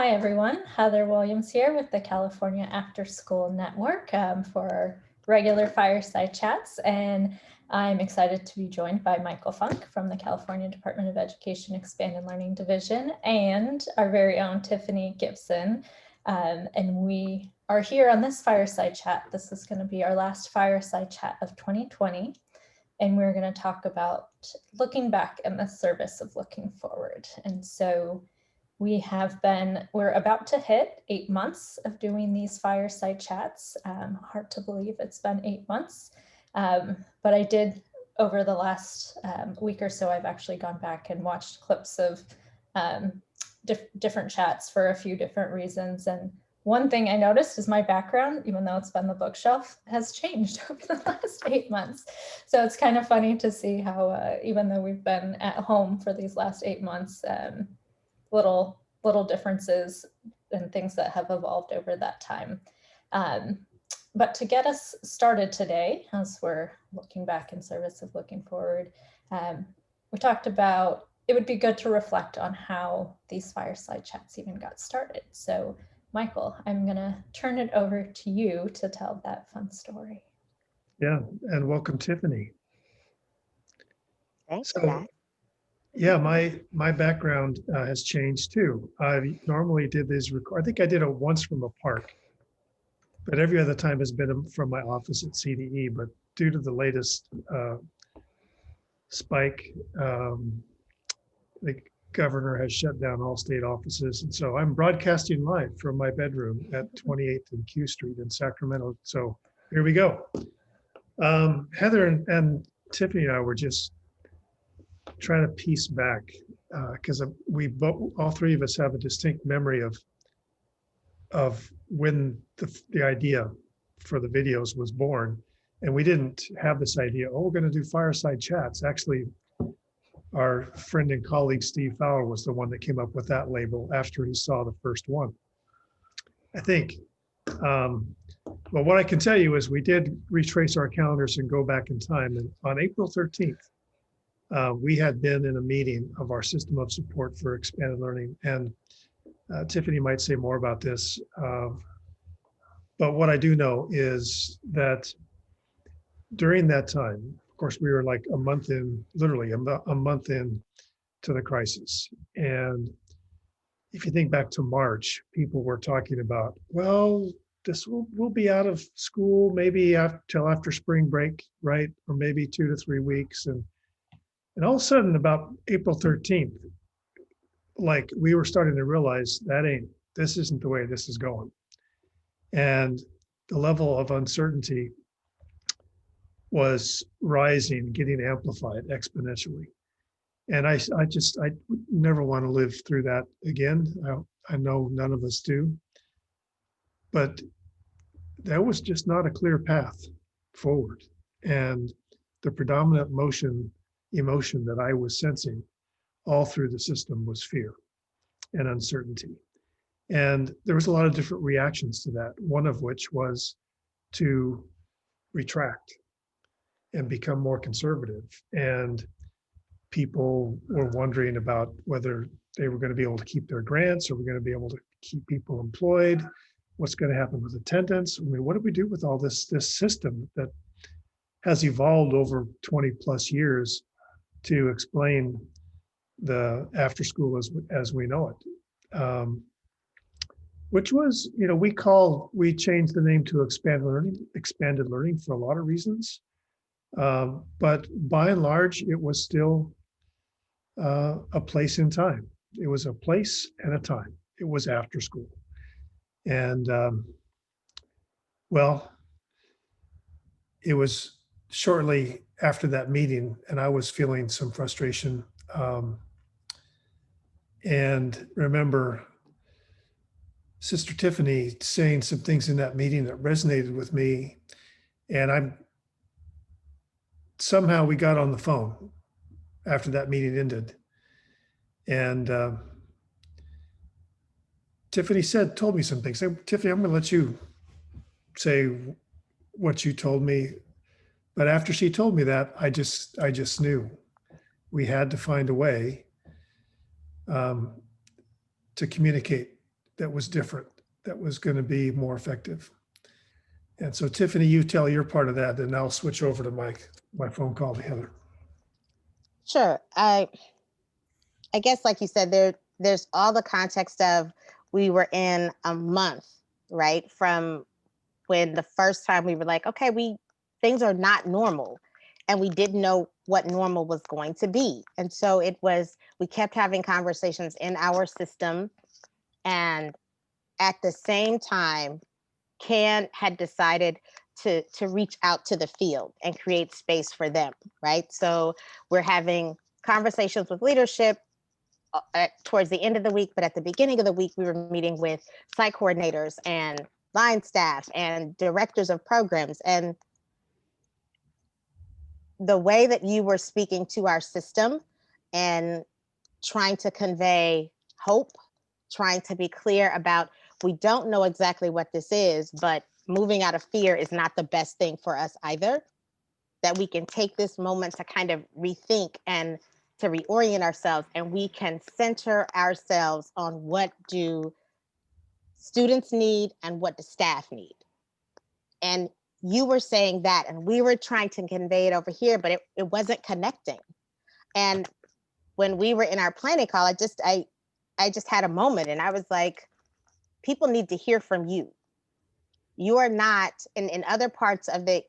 Hi everyone, Heather Williams here with the California AfterSchool Network for our regular Fireside Chats, and I'm excited to be joined by Michael Funk from the California Department of Education Expanded Learning Division and our very own Tiffany Gipson. And we are here on this Fireside Chat. This is going to be our last Fireside Chat of 2020, and we're going to talk about looking back in the service of looking forward. And so we're about to hit 8 months of doing these Fireside Chats. Hard to believe it's been 8 months. But I did, over the last week or so, I've actually gone back and watched clips of different chats for a few different reasons. And one thing I noticed is my background, even though it's been the bookshelf, has changed over the last 8 months. So it's kind of funny to see how, even though we've been at home for these last 8 months, little differences and things that have evolved over that time. But to get us started today, as we're looking back in service of looking forward, we talked about it would be good to reflect on how these Fireside Chats even got started. So Michael, I'm gonna turn it over to you to tell that fun story. Yeah, and welcome, Tiffany. Thanks for that. Yeah, my background has changed too. I normally did these I think I did it once from a park, but every other time has been from my office at CDE. But due to the latest spike, the governor has shut down all state offices, and so I'm broadcasting live from my bedroom at 28th and Q Street in Sacramento. So here we go. Heather and Tiffany and I were just trying to piece back because all three of us have a distinct memory of when the idea for the videos was born, and we didn't have this idea, oh, we're going to do Fireside Chats. Actually, our friend and colleague Steve Fowler was the one that came up with that label after he saw the first one, I think. But what I can tell you is we did retrace our calendars and go back in time, and on April 13th, we had been in a meeting of our system of support for expanded learning, and Tiffany might say more about this, but what I do know is that during that time, of course, we were like a month in, literally a month in to the crisis. And if you think back to March, people were talking about, well, we'll be out of school maybe till after spring break, right? Or maybe 2 to 3 weeks. And all of a sudden, about April 13th, like we were starting to realize this isn't the way this is going. And the level of uncertainty was rising, getting amplified exponentially. And I never want to live through that again. I know none of us do, but there was just not a clear path forward. And the predominant emotion that I was sensing all through the system was fear and uncertainty. And there was a lot of different reactions to that, one of which was to retract and become more conservative. And people were wondering about whether they were going to be able to keep their grants, or we're going to be able to keep people employed. What's going to happen with attendance? I mean, what do we do with all this system that has evolved over 20 plus years to explain the after school as we know it? Which was, we changed the name to expanded learning for a lot of reasons. But by and large, it was still a place in time. It was a place and a time. It was after school. And well, it was shortly after that meeting, and I was feeling some frustration. And remember Sister Tiffany saying some things in that meeting that resonated with me. And somehow we got on the phone after that meeting ended. And Tiffany told me some things. Tiffany, I'm going to let you say what you told me. But after she told me that, I just knew we had to find a way to communicate that was different, that was going to be more effective. And so Tiffany, you tell your part of that, and I'll switch over to my phone call to Heather. Sure. I guess, like you said, there's all the context of we were in a month, right? From when the first time we were like, okay, things are not normal. And we didn't know what normal was going to be. And so we kept having conversations in our system. And at the same time, Can had decided to reach out to the field and create space for them, right? So we're having conversations with leadership towards the end of the week, but at the beginning of the week, we were meeting with site coordinators and line staff and directors of programs. And the way that you were speaking to our system and trying to convey hope, trying to be clear about, we don't know exactly what this is, but moving out of fear is not the best thing for us either. That we can take this moment to kind of rethink and to reorient ourselves, and we can center ourselves on what do students need and what do staff need. And you were saying that, and we were trying to convey it over here, but it wasn't connecting. And when we were in our planning call, I just had a moment, and I was like, people need to hear from you. You are not in other parts of the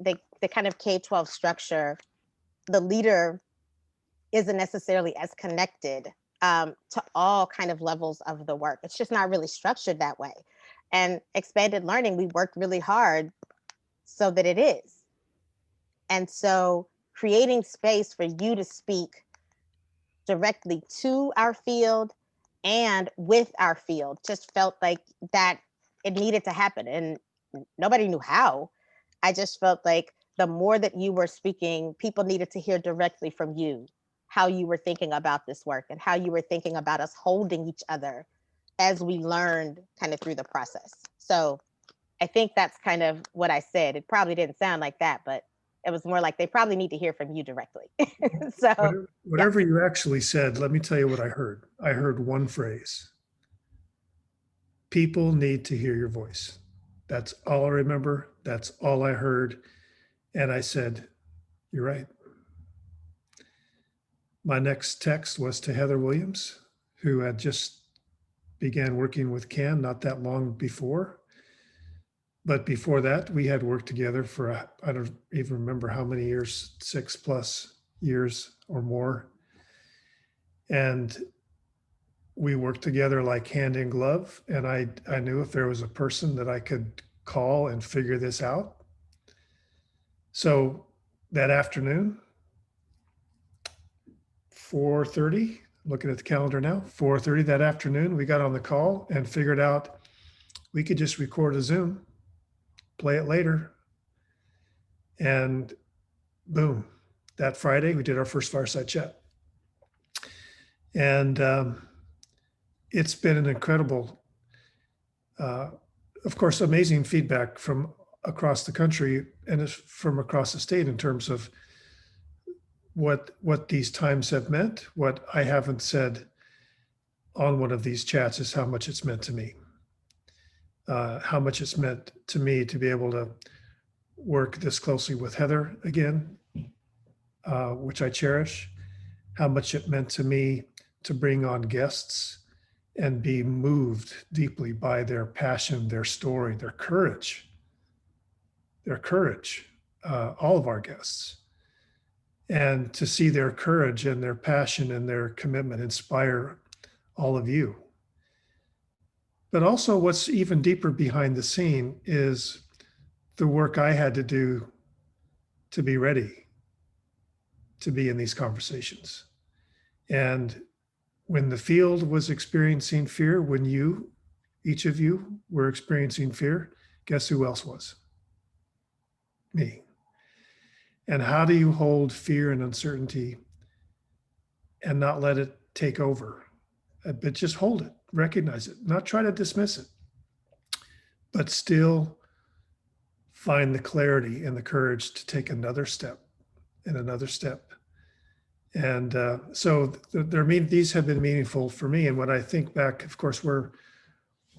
kind of K-12 structure, the leader isn't necessarily as connected to all kind of levels of the work. It's just not really structured that way. And expanded learning, we worked really hard so that it is. And so creating space for you to speak directly to our field and with our field just felt like that it needed to happen. And nobody knew how. I just felt like the more that you were speaking, people needed to hear directly from you how you were thinking about this work and how you were thinking about us holding each other as we learned kind of through the process. So I think that's kind of what I said. It probably didn't sound like that, but it was more like they probably need to hear from you directly. So whatever you actually said, let me tell you what I heard. I heard one phrase: people need to hear your voice. That's all I remember. That's all I heard. And I said, you're right. My next text was to Heather Williams, who had just began working with Can not that long before. But before that, we had worked together for, I don't even remember how many years, 6+ years or more. And we worked together like hand in glove. And I knew if there was a person that I could call and figure this out. So that afternoon, 4:30, looking at the calendar now, 4:30 that afternoon, we got on the call and figured out we could just record a Zoom, play it later. And boom, that Friday, we did our first Fireside Chat. And it's been an incredible, of course, amazing feedback from across the country and from across the state in terms of what these times have meant. What I haven't said on one of these chats is how much it's meant to me. How much it's meant to me to be able to work this closely with Heather again, which I cherish. How much it meant to me to bring on guests and be moved deeply by their passion, their story, their courage, all of our guests. And to see their courage and their passion and their commitment inspire all of you. But also what's even deeper behind the scene is the work I had to do to be ready to be in these conversations. And when the field was experiencing fear, when each of you were experiencing fear, guess who else was? Me. And how do you hold fear and uncertainty and not let it take over? But just hold it, recognize it, not try to dismiss it, but still find the clarity and the courage to take another step and another step. And so these have been meaningful for me. And when I think back, of course, we're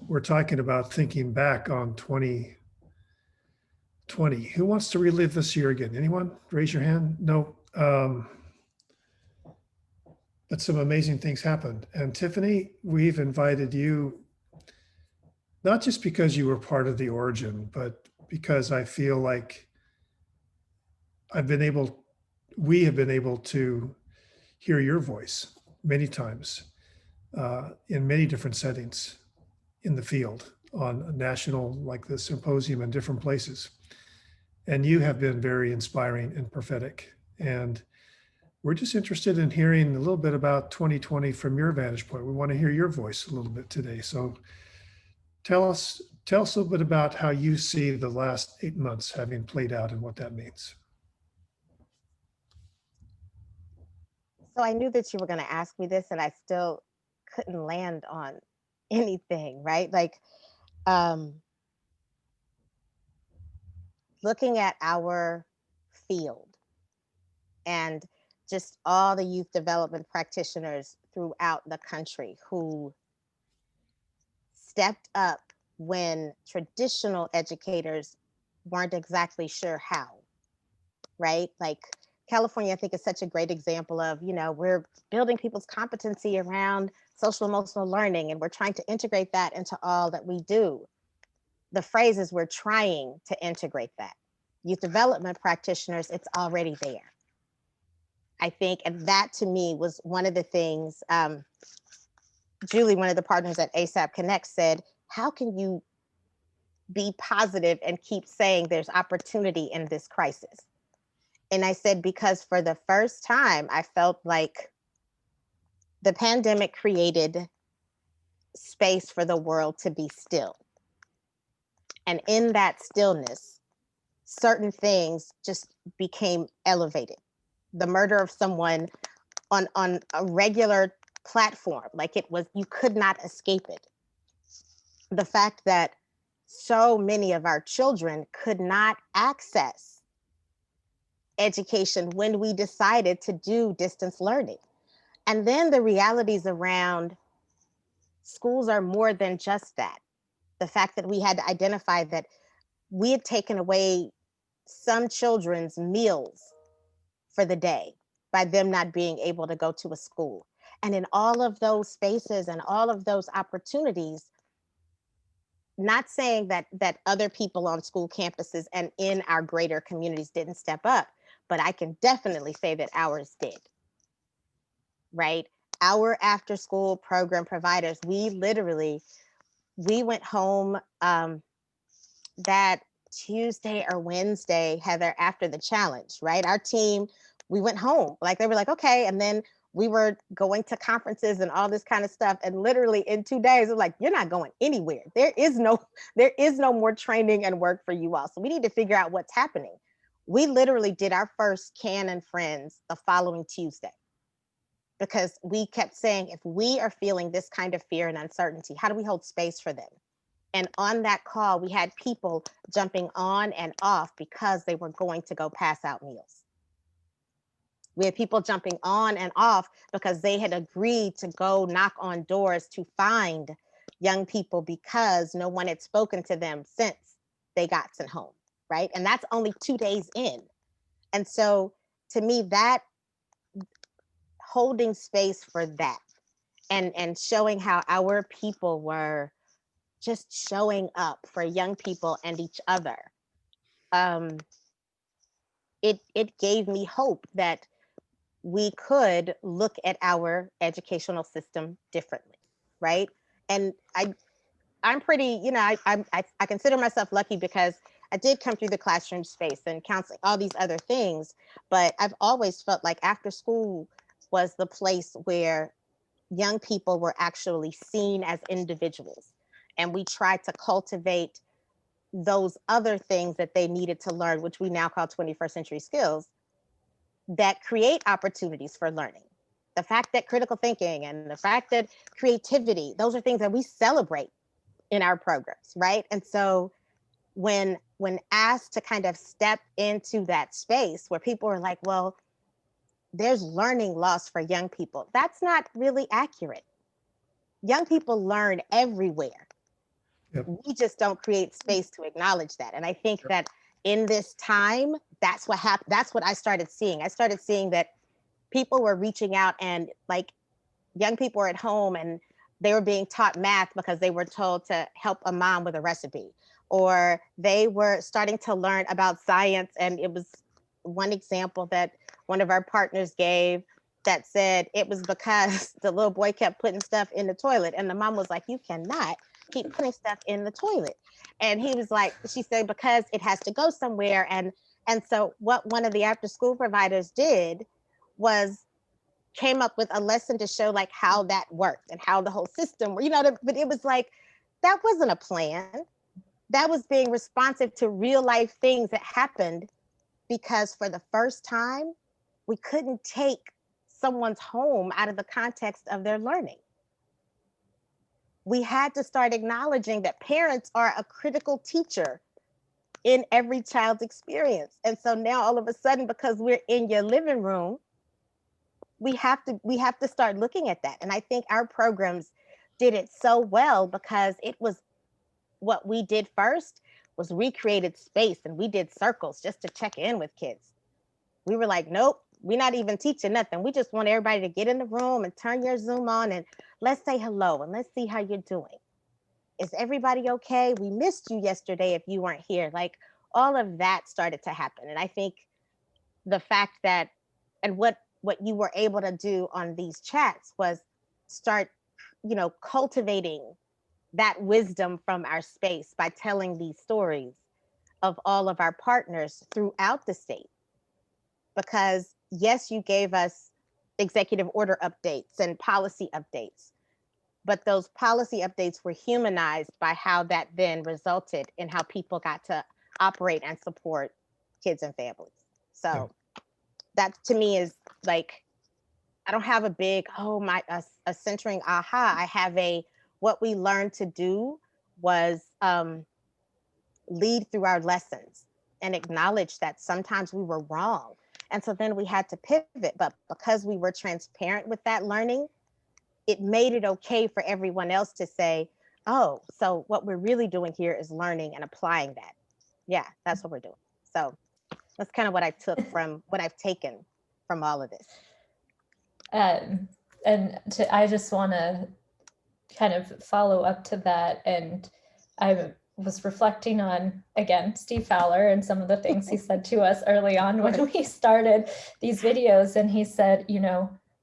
we're talking about thinking back on 2020. Who wants to relive this year again? Anyone? Raise your hand. No. But some amazing things happened. And Tiffany, we've invited you, not just because you were part of the origin, but because I feel like we have been able to hear your voice many times in many different settings in the field on a national, like the symposium, in different places. And you have been very inspiring and prophetic. And we're just interested in hearing a little bit about 2020 from your vantage point. We want to hear your voice a little bit today. So tell us a little bit about how you see the last 8 months having played out and what that means. So I knew that you were going to ask me this, and I still couldn't land on anything, right? Like, looking at our field and just all the youth development practitioners throughout the country who stepped up when traditional educators weren't exactly sure how, right? Like California, I think, is such a great example of, we're building people's competency around social emotional learning, and we're trying to integrate that into all that we do. The phrase is we're trying to integrate that. Youth development practitioners, it's already there. I think, and that to me was one of the things, Julie, one of the partners at ASAP Connect, said, how can you be positive and keep saying there's opportunity in this crisis? And I said, because for the first time, I felt like the pandemic created space for the world to be still. And in that stillness, certain things just became elevated. The murder of someone on a regular platform, like it was, you could not escape it. The fact that so many of our children could not access education when we decided to do distance learning. And then the realities around schools are more than just that. The fact that we had to identify that we had taken away some children's meals for the day by them not being able to go to a school. And in all of those spaces and all of those opportunities, not saying that other people on school campuses and in our greater communities didn't step up, but I can definitely say that ours did, right? Our after school program providers, we went home that Tuesday or Wednesday, Heather, after the challenge, right? Our team, we went home. Like they were like, okay. And then we were going to conferences and all this kind of stuff. And literally in 2 days, it was like, you're not going anywhere. There is no more training and work for you all. So we need to figure out what's happening. We literally did our first Can and Friends the following Tuesday, because we kept saying, if we are feeling this kind of fear and uncertainty, how do we hold space for them? And on that call, we had people jumping on and off because they were going to go pass out meals. We had people jumping on and off because they had agreed to go knock on doors to find young people because no one had spoken to them since they got sent home, right? And that's only 2 days in. And so to me, that holding space for that and showing how our people were just showing up for young people and each other, it gave me hope that we could look at our educational system differently, right? And I'm pretty, I consider myself lucky because I did come through the classroom space and counseling, all these other things, but I've always felt like after school was the place where young people were actually seen as individuals. And we tried to cultivate those other things that they needed to learn, which we now call 21st century skills, that create opportunities for learning. The fact that critical thinking and the fact that creativity, those are things that we celebrate in our programs, right? And so when asked to kind of step into that space where people are like, well, there's learning loss for young people, that's not really accurate. Young people learn everywhere. Yep. We just don't create space to acknowledge that. And I think that in this time, that's what happened. That's what I started seeing. I started seeing that people were reaching out, and like young people were at home and they were being taught math because they were told to help a mom with a recipe, or they were starting to learn about science. And it was one example that one of our partners gave that said it was because the little boy kept putting stuff in the toilet, and the mom was like, you cannot keep putting stuff in the toilet. And he was like, she said, because it has to go somewhere. And so what one of the after school providers did was came up with a lesson to show like how that worked and how the whole system, but it was like, that wasn't a plan. That was being responsive to real life things that happened, because for the first time, we couldn't take someone's home out of the context of their learning. We had to start acknowledging that parents are a critical teacher in every child's experience. And so now all of a sudden, because we're in your living room, we have to start looking at that. And I think our programs did it so well, because it was what we did first was recreated space, and we did circles just to check in with kids. We were like, nope, we're not even teaching nothing. We just want everybody to get in the room and turn your Zoom on and let's say hello and let's see how you're doing. Is everybody okay? We missed you yesterday if you weren't here. Like, all of that started to happen. And I think the fact that, and what you were able to do on these chats was start, cultivating that wisdom from our space by telling these stories of all of our partners throughout the state. Because yes, you gave us executive order updates and policy updates, but those policy updates were humanized by how that then resulted in how people got to operate and support kids and families. So that to me is like, I don't have a big, a centering aha. I have what we learned to do was lead through our lessons and acknowledge that sometimes we were wrong. And so then we had to pivot, but because we were transparent with that learning, it made it okay for everyone else to say, oh, so what we're really doing here is learning and applying that. Yeah, that's what we're doing. So that's kind of what I took from what I've taken from all of this. I just want to kind of follow up to that. And I was reflecting on, again, Steve Fowler and some of the things he said to us early on when we started these videos. And he said,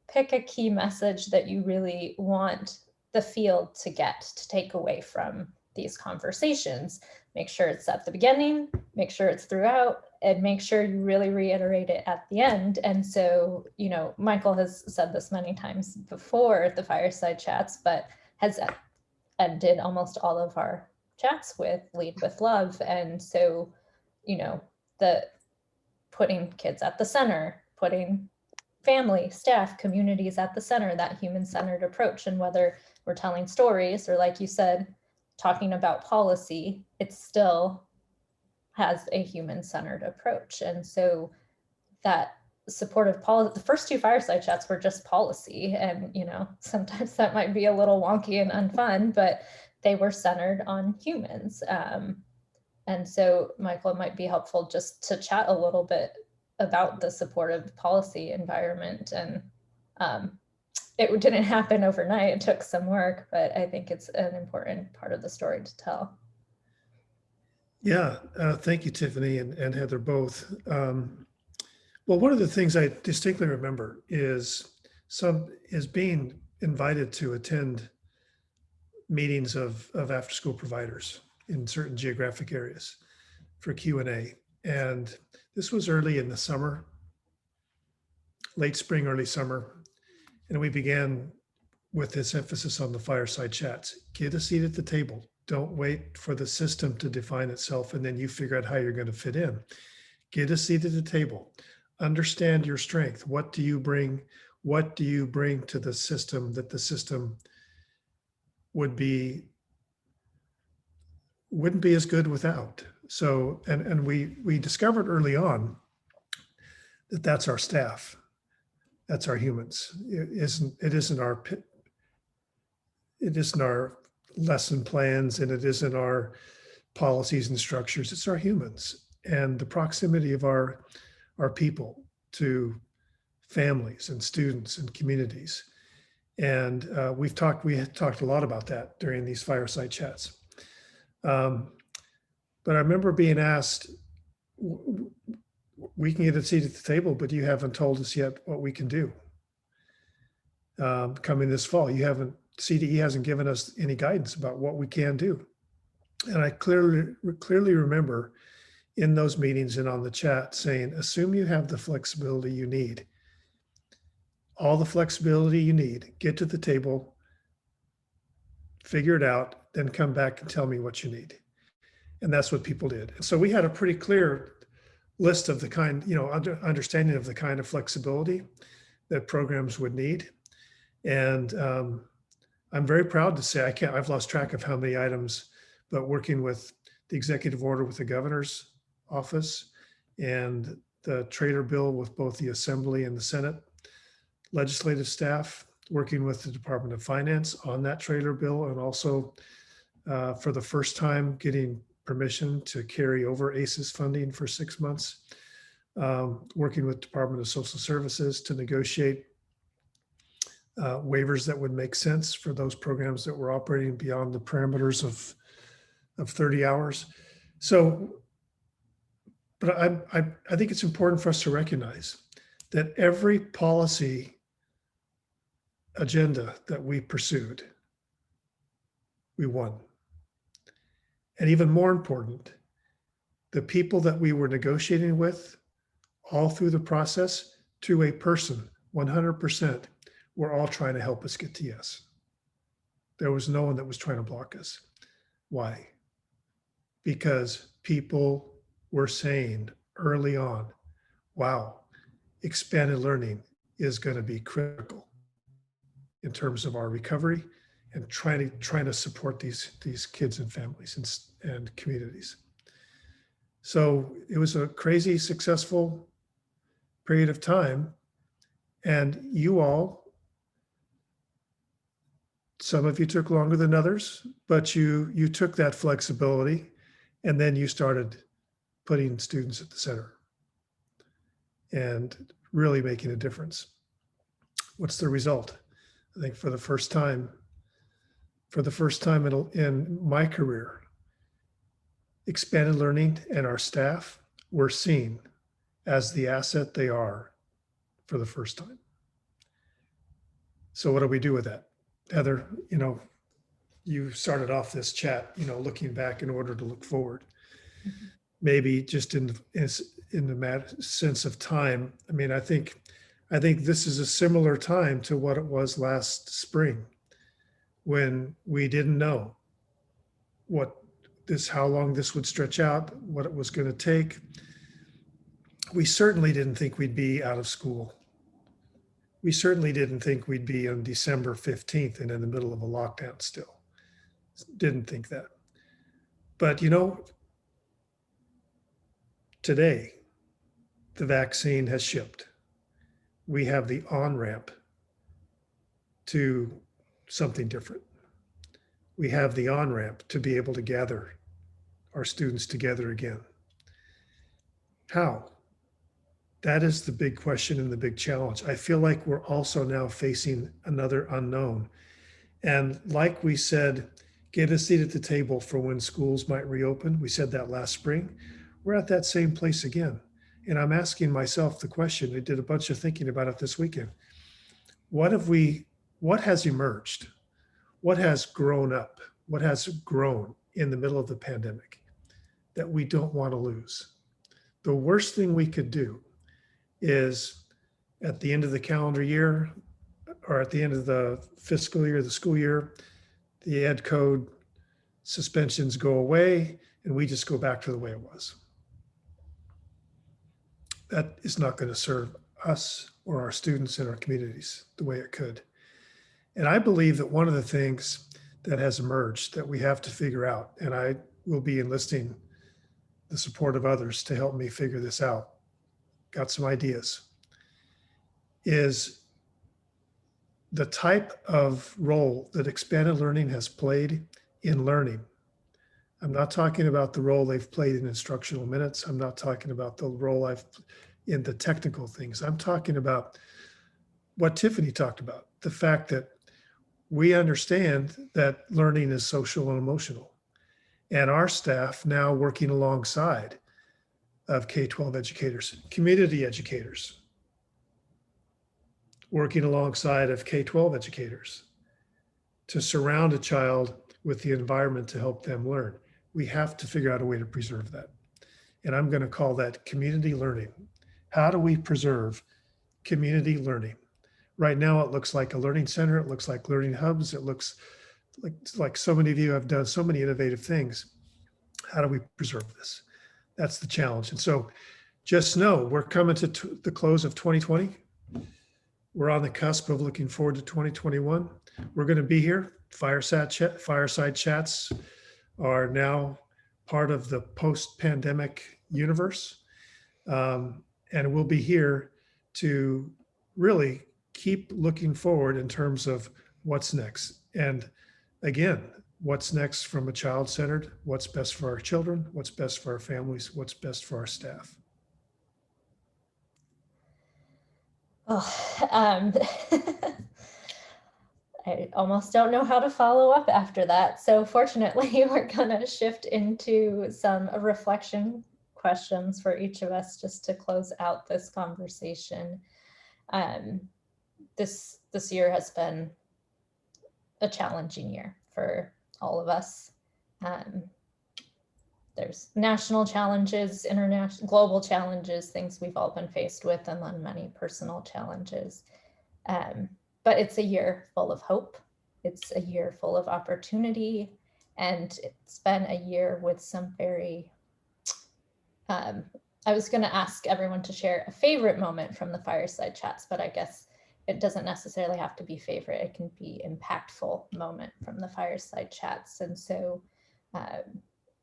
pick a key message that you really want the field to get, to take away from these conversations. Make sure it's at the beginning, make sure it's throughout, and make sure you really reiterate it at the end. And so, Michael has said this many times before the Fireside Chats, but has ended almost all of our chats with lead with love. And so, the putting kids at the center, putting family, staff, communities at the center, that human-centered approach. And whether we're telling stories or, like you said, talking about policy, it still has a human-centered approach. And so that supportive policy, the first two Fireside Chats were just policy. And, sometimes that might be a little wonky and unfun, but they were centered on humans. And so, Michael, it might be helpful just to chat a little bit about the supportive policy environment. And it didn't happen overnight. It took some work, but I think it's an important part of the story to tell. Yeah, thank you, Tiffany and Heather, both. Well, one of the things I distinctly remember is being invited to attend meetings of after-school providers in certain geographic areas for Q&A. And this was early in the summer, late spring, early summer. And we began with this emphasis on the fireside chats. Get a seat at the table. Don't wait for the system to define itself and then you figure out how you're going to fit in. Get a seat at the table. Understand your strength. What do you bring? What do you bring to the system that the system wouldn't be as good without? So, and we discovered early on that that's our staff. That's our humans. It isn't our lesson plans and it isn't our policies and structures. It's our humans and the proximity of our people to families and students and communities. And we had talked a lot about that during these fireside chats. But I remember being asked, we can get a seat at the table, but you haven't told us yet what we can do. Coming this fall, CDE hasn't given us any guidance about what we can do. And I clearly remember in those meetings and on the chat saying, assume you have the flexibility you need. All the flexibility you need, get to the table, figure it out, then come back and tell me what you need. And that's what people did. And so we had a pretty clear list of the kind, understanding of the kind of flexibility that programs would need. And I'm very proud to say I've lost track of how many items, but working with the executive order with the governor's office and the Trader bill with both the Assembly and the Senate legislative staff, working with the Department of Finance on that Trader bill, and also for the first time getting permission to carry over ACES funding for 6 months, working with Department of Social Services to negotiate waivers that would make sense for those programs that were operating beyond the parameters of 30 hours. So, but I think it's important for us to recognize that every policy agenda that we pursued, we won. And even more important, the people that we were negotiating with all through the process, to a person, 100%, were all trying to help us get to yes. There was no one that was trying to block us. Why? Because people were saying early on, wow, expanded learning is going to be critical in terms of our recovery and trying to support these kids and families and communities. So it was a crazy successful period of time. And you all, some of you took longer than others, but you took that flexibility and then you started putting students at the center and really making a difference. What's the result? I think for the first time in my career, expanded learning and our staff were seen as the asset they are for the first time. So what do we do with that? Heather, you started off this chat, looking back in order to look forward. Mm-hmm. Maybe just in the sense of time. I mean, I think this is a similar time to what it was last spring, when we didn't know how long this would stretch out, what it was going to take. We certainly didn't think we'd be out of school. We certainly didn't think we'd be on December 15th and in the middle of a lockdown still. Didn't think that. But today, the vaccine has shipped. We have the on-ramp to something different. We have the on-ramp to be able to gather our students together again. How? That is the big question and the big challenge. I feel like we're also now facing another unknown. And like we said, get a seat at the table for when schools might reopen. We said that last spring. We're at that same place again. And I'm asking myself the question, I did a bunch of thinking about it this weekend. What has emerged? What has grown up? What has grown in the middle of the pandemic that we don't want to lose? The worst thing we could do is at the end of the calendar year or at the end of the fiscal year, the school year, the ed code suspensions go away and we just go back to the way it was. That is not going to serve us or our students and our communities the way it could. And I believe that one of the things that has emerged that we have to figure out, and I will be enlisting the support of others to help me figure this out, got some ideas, is the type of role that expanded learning has played in learning. I'm not talking about the role they've played in instructional minutes. I'm not talking about the role I've in the technical things. I'm talking about what Tiffany talked about, the fact that we understand that learning is social and emotional. And our staff now working alongside of K-12 educators, community educators, working alongside of K-12 educators to surround a child with the environment to help them learn. We have to figure out a way to preserve that. And I'm going to call that community learning. How do we preserve community learning? Right now, it looks like a learning center. It looks like learning hubs. It looks like so many of you have done so many innovative things. How do we preserve this? That's the challenge. And so just know we're coming to the close of 2020. We're on the cusp of looking forward to 2021. We're going to be here. Fireside Chats are now part of the post-pandemic universe. And we'll be here to really keep looking forward in terms of what's next. And again, what's next from a child-centered, what's best for our children, what's best for our families, what's best for our staff. Oh, I almost don't know how to follow up after that. So fortunately, we're going to shift into some reflection questions for each of us just to close out this conversation. This year has been a challenging year for all of us. There's national challenges, international, global challenges, things we've all been faced with, and then many personal challenges. But it's a year full of hope. It's a year full of opportunity. And it's been a year with some very, I was going to ask everyone to share a favorite moment from the Fireside Chats, but I guess it doesn't necessarily have to be favorite. It can be impactful moment from the Fireside Chats. And so,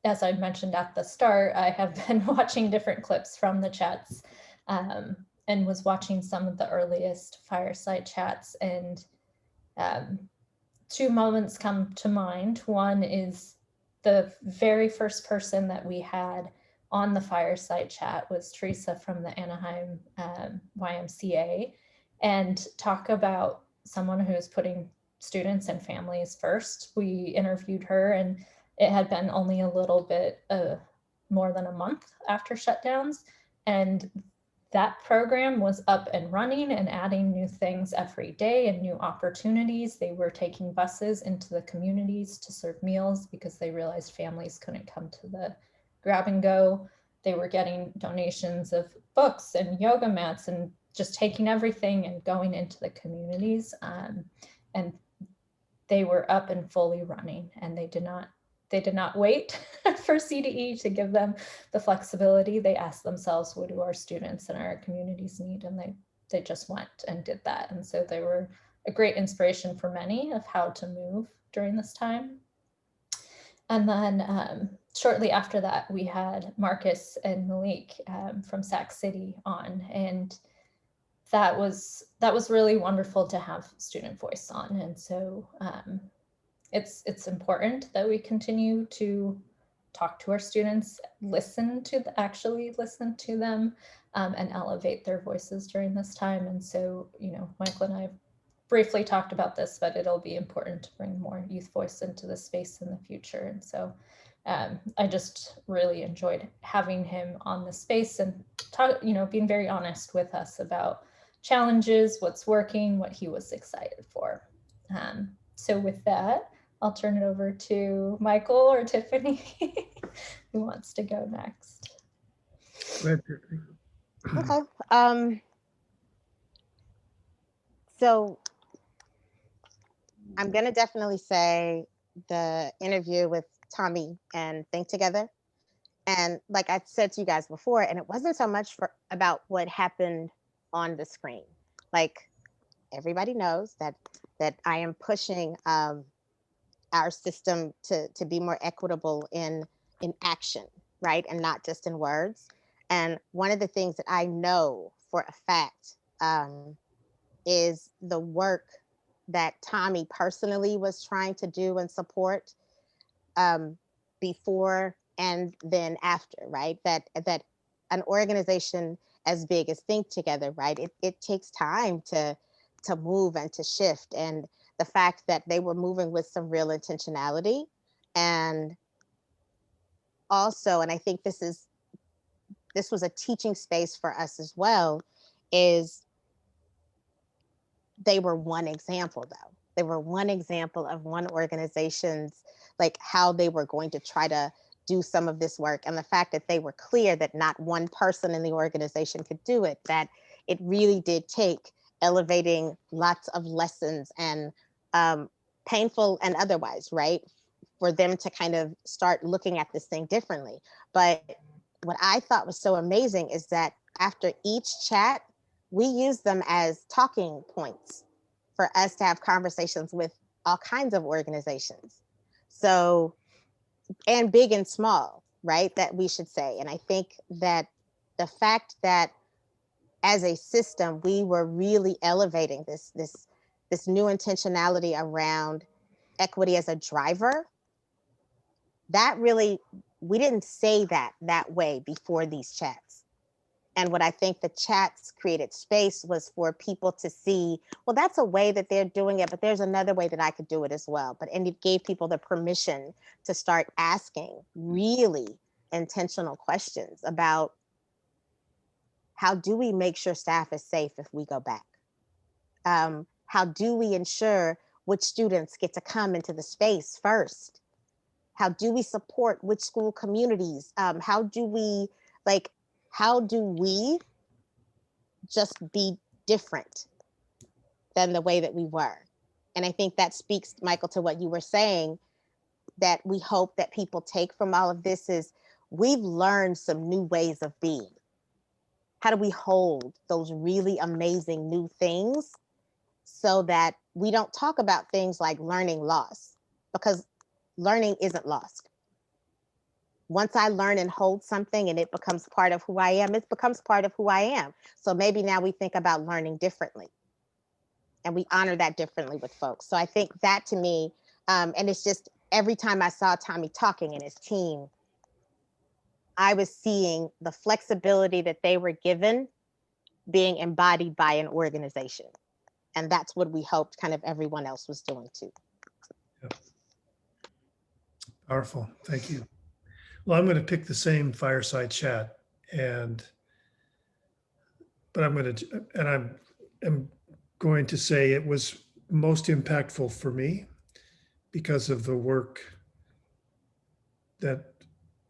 as I mentioned at the start, I have been watching different clips from the chats and was watching some of the earliest Fireside Chats, and two moments come to mind. One is the very first person that we had on the Fireside Chat was Teresa from the Anaheim YMCA, and talk about someone who's putting students and families first. We interviewed her, and it had been only a little bit more than a month after shutdowns, and that program was up and running and adding new things every day and new opportunities. They were taking buses into the communities to serve meals because they realized families couldn't come to the grab and go. They were getting donations of books and yoga mats and just taking everything and going into the communities. And they were up and fully running, and they did not wait for CDE to give them the flexibility. They asked themselves, what do our students and our communities need? And they just went and did that. And so they were a great inspiration for many of how to move during this time. And then shortly after that, we had Marcus and Malik from Sac City on, and that was really wonderful to have student voice on. And so it's important that we continue to talk to our students, actually listen to them, and elevate their voices during this time. And so, Michael and I briefly talked about this, but it'll be important to bring more youth voice into the space in the future. And so I just really enjoyed having him on the space and being very honest with us about challenges, what's working, what he was excited for. So with that, I'll turn it over to Michael or Tiffany. Who wants to go next? Go ahead, Tiffany. Okay. So I'm going to definitely say the interview with Tommy and Think Together. And like I said to you guys before, and it wasn't so much about what happened on the screen. Like everybody knows that I am pushing our system to be more equitable in action, right? And not just in words. And one of the things that I know for a fact is the work that Tommy personally was trying to do and support before and then after, right? That an organization as big as Think Together, right? It takes time to move and to shift. And the fact that they were moving with some real intentionality. And also, and I think this was a teaching space for us as well, is they were one example though. They were one example of one organization's, like how they were going to try to do some of this work. And the fact that they were clear that not one person in the organization could do it, that it really did take elevating lots of lessons and painful and otherwise, right? For them to kind of start looking at this thing differently. But what I thought was so amazing is that after each chat, we use them as talking points for us to have conversations with all kinds of organizations. So, and big and small, right? That we should say. And I think that the fact that as a system, we were really elevating this new intentionality around equity as a driver, that really, we didn't say that way before these chats. And what I think the chats created space was for people to see, well, that's a way that they're doing it, but there's another way that I could do it as well. And it gave people the permission to start asking really intentional questions about, how do we make sure staff is safe if we go back? How do we ensure which students get to come into the space first? How do we support which school communities? How do we just be different than the way that we were? And I think that speaks, Michael, to what you were saying, that we hope that people take from all of this is, we've learned some new ways of being. How do we hold those really amazing new things so that we don't talk about things like learning loss, because learning isn't lost. Once I learn and hold something and it becomes part of who I am, it becomes part of who I am. So maybe now we think about learning differently and we honor that differently with folks. So I think that to me, and it's just every time I saw Tommy talking and his team, I was seeing the flexibility that they were given being embodied by an organization. And that's what we hoped kind of everyone else was doing too. Yeah. Powerful. Thank you. Well, I'm going to pick the same fireside chat, I'm going to say it was most impactful for me because of the work that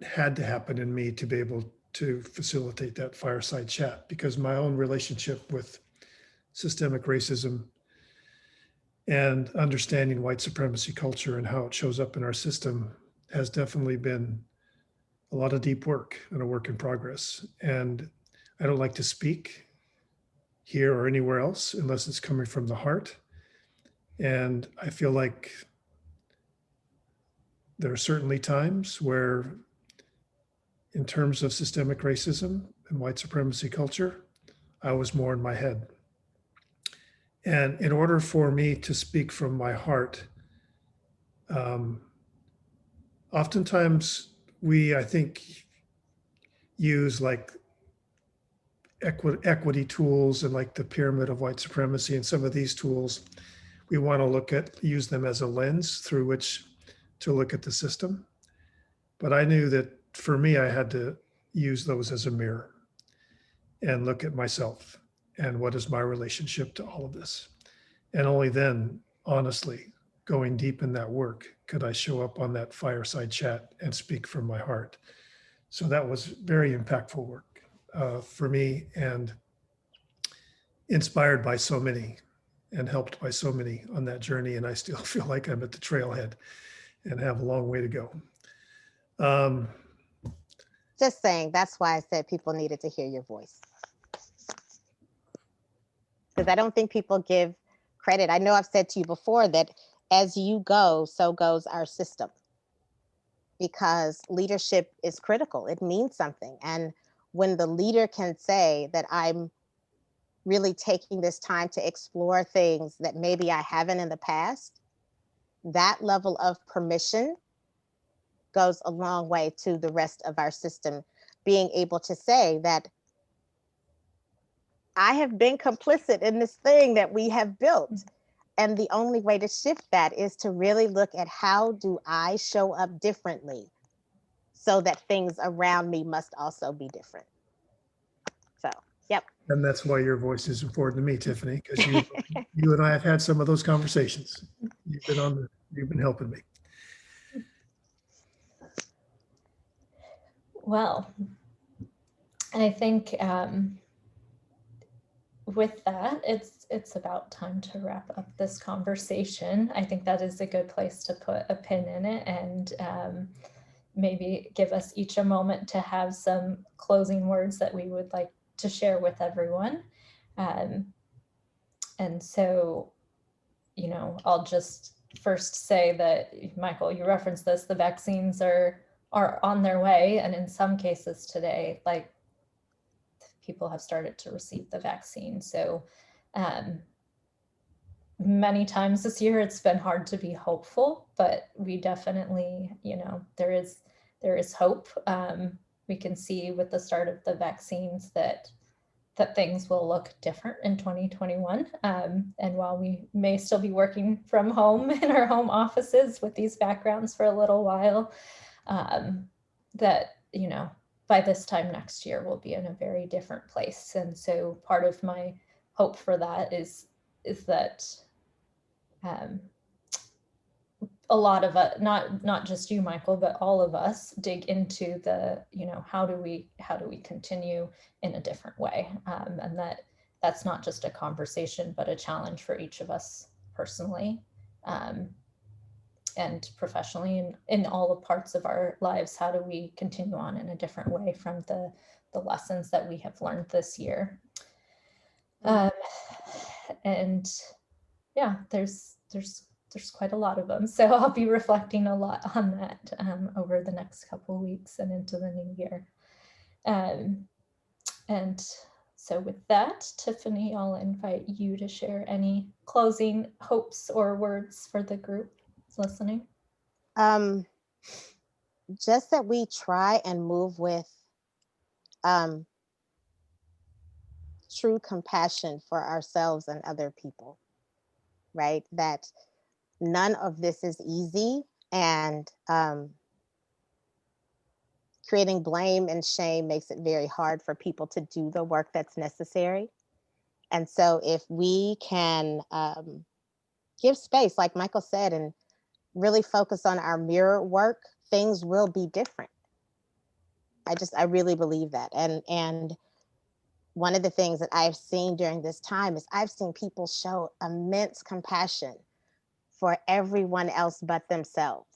had to happen in me to be able to facilitate that fireside chat, because my own relationship with systemic racism and understanding white supremacy culture and how it shows up in our system has definitely been a lot of deep work and a work in progress. And I don't like to speak here or anywhere else unless it's coming from the heart. And I feel like there are certainly times where, in terms of systemic racism and white supremacy culture, I was more in my head. And in order for me to speak from my heart, oftentimes we, I think, use like equity tools and like the pyramid of white supremacy and some of these tools. We want to use them as a lens through which to look at the system. But I knew that for me, I had to use those as a mirror and look at myself and what is my relationship to all of this. And only then, honestly, going deep in that work, could I show up on that fireside chat and speak from my heart. So that was very impactful work for me, and inspired by so many and helped by so many on that journey. And I still feel like I'm at the trailhead and have a long way to go. Just saying, that's why I said people needed to hear your voice. Because I don't think people give credit. I know I've said to you before that as you go, so goes our system. Because leadership is critical. It means something. And when the leader can say that I'm really taking this time to explore things that maybe I haven't in the past, that level of permission goes a long way to the rest of our system being able to say that I have been complicit in this thing that we have built. And the only way to shift that is to really look at how do I show up differently so that things around me must also be different. So, yep. And that's why your voice is important to me, Tiffany, because you and I have had some of those conversations. You've been helping me. Well, I think with that, it's about time to wrap up this conversation. I think that is a good place to put a pin in it, and maybe give us each a moment to have some closing words that we would like to share with everyone. And so, I'll just first say that, Michael, you referenced this, the vaccines are on their way, and in some cases today, like, people have started to receive the vaccine. So many times this year, it's been hard to be hopeful, but we definitely, there is hope. We can see with the start of the vaccines that things will look different in 2021. And while we may still be working from home in our home offices with these backgrounds for a little while, that, by this time next year, we'll be in a very different place. And so part of my hope for that is that a lot of us, not just you, Michael, but all of us dig into the, how do we continue in a different way? And that's not just a conversation, but a challenge for each of us personally and professionally in all the parts of our lives. How do we continue on in a different way from the lessons that we have learned this year? And yeah, there's quite a lot of them. So I'll be reflecting a lot on that over the next couple of weeks and into the new year. And so with that, Tiffany, I'll invite you to share any closing hopes or words for the group listening. Just that we try and move with true compassion for ourselves and other people, right? That none of this is easy, and creating blame and shame makes it very hard for people to do the work that's necessary. And so if we can give space, like Michael said, and really focus on our mirror work, things will be different. I really believe that. And one of the things that I've seen during this time is I've seen people show immense compassion for everyone else but themselves.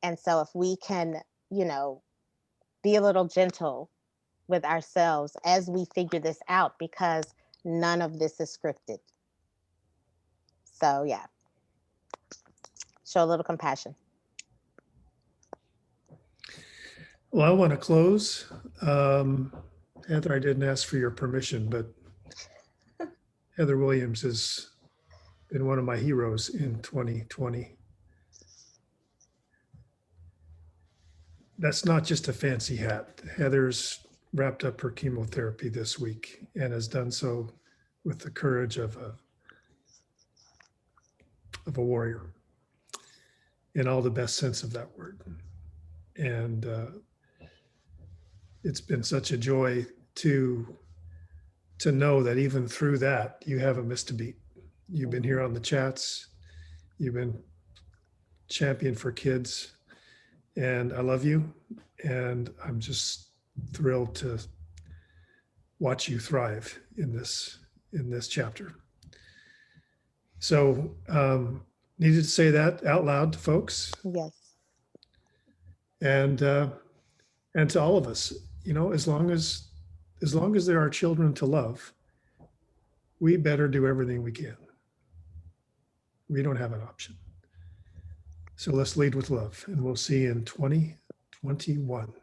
And so if we can, be a little gentle with ourselves as we figure this out, because none of this is scripted. So yeah, show a little compassion. Well, I want to close. Heather, I didn't ask for your permission, but Heather Williams has been one of my heroes in 2020. That's not just a fancy hat. Heather's wrapped up her chemotherapy this week and has done so with the courage of a warrior in all the best sense of that word. And it's been such a joy to know that even through that, you haven't missed a beat. You've been here on the chats. You've been champion for kids. And I love you. And I'm just thrilled to watch you thrive in this chapter. So needed to say that out loud to folks. Yes. And to all of us, as long as there are children to love, we better do everything we can. We don't have an option. So let's lead with love, and we'll see you in 2021.